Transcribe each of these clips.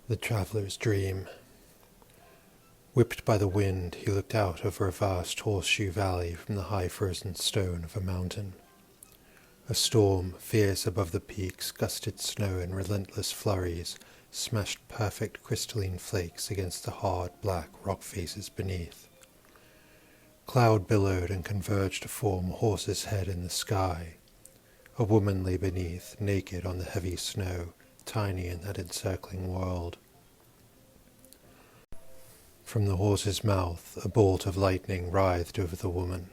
The traveller's dream. Whipped by the wind, he looked out over a vast horseshoe valley from the high frozen stone of a mountain. A storm, fierce above the peaks, gusted snow in relentless flurries, smashed perfect crystalline flakes against the hard, black rock faces beneath. Cloud billowed and converged to form a horse's head in the sky. A woman lay beneath, naked on the heavy snow, tiny in that encircling world. From the horse's mouth, a bolt of lightning writhed over the woman.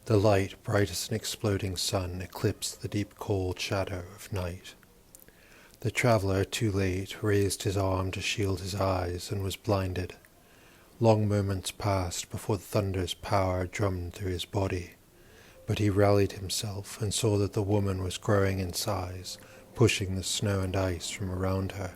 The light, bright as an exploding sun, eclipsed the deep cold shadow of night. The traveller, too late, raised his arm to shield his eyes and was blinded. Long moments passed before the thunder's power drummed through his body. But he rallied himself and saw that the woman was growing in size, pushing the snow and ice from around her.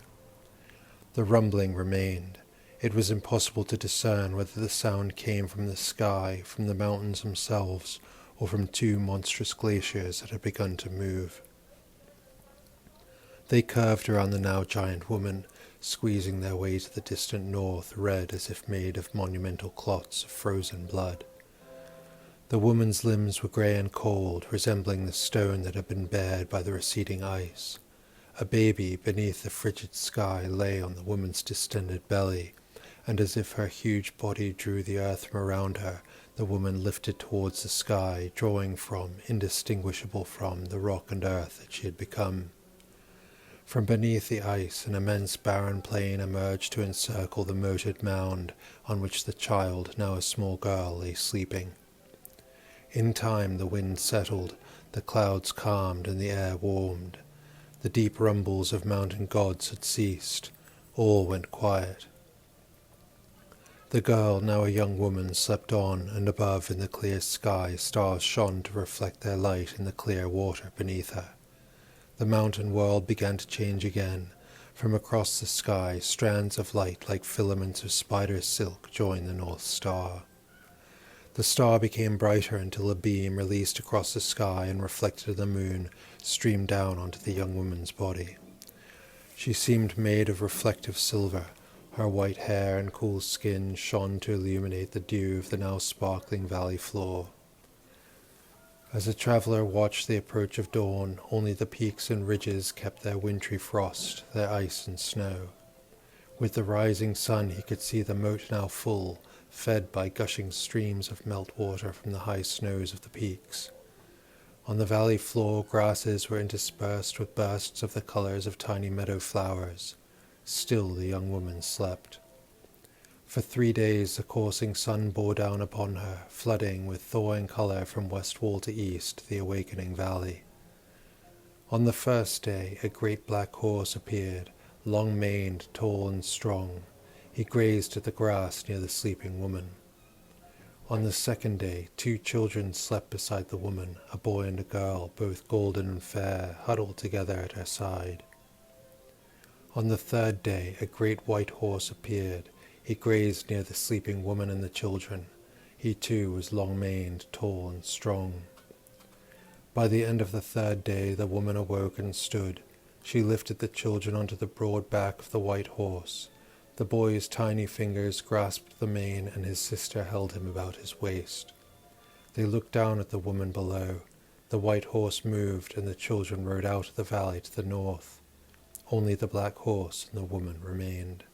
The rumbling remained. It was impossible to discern whether the sound came from the sky, from the mountains themselves, or from two monstrous glaciers that had begun to move. They curved around the now giant woman, squeezing their way to the distant north, red as if made of monumental clots of frozen blood. The woman's limbs were grey and cold, resembling the stone that had been bared by the receding ice. A baby beneath the frigid sky lay on the woman's distended belly, and as if her huge body drew the earth from around her, the woman lifted towards the sky, drawing from, indistinguishable from, the rock and earth that she had become. From beneath the ice, an immense barren plain emerged to encircle the moated mound on which the child, now a small girl, lay sleeping. In time the wind settled, the clouds calmed, and the air warmed. The deep rumbles of mountain gods had ceased. All went quiet. The girl, now a young woman, slept on, and above in the clear sky stars shone to reflect their light in the clear water beneath her. The mountain world began to change again. From across the sky, strands of light like filaments of spider silk joined the North Star. The star became brighter until a beam released across the sky and reflected in the moon streamed down onto the young woman's body. She seemed made of reflective silver. Her white hair and cool skin shone to illuminate the dew of the now sparkling valley floor. As the traveller watched the approach of dawn, only the peaks and ridges kept their wintry frost, their ice and snow. With the rising sun he could see the moat now full, fed by gushing streams of meltwater from the high snows of the peaks. On the valley floor, grasses were interspersed with bursts of the colours of tiny meadow flowers. Still the young woman slept. For 3 days the coursing sun bore down upon her, flooding with thawing colour from west wall to east the awakening valley. On the first day a great black horse appeared, long-maned, tall and strong. He grazed at the grass near the sleeping woman. On the second day 2 children slept beside the woman, a boy and a girl, both golden and fair, huddled together at her side. On the third day a great white horse appeared. He grazed near the sleeping woman and the children. He too was long-maned, tall and strong. By the end of the third day the woman awoke and stood. She lifted the children onto the broad back of the white horse. The boy's tiny fingers grasped the mane, and his sister held him about his waist. They looked down at the woman below. The white horse moved, and the children rode out of the valley to the north. Only the black horse and the woman remained.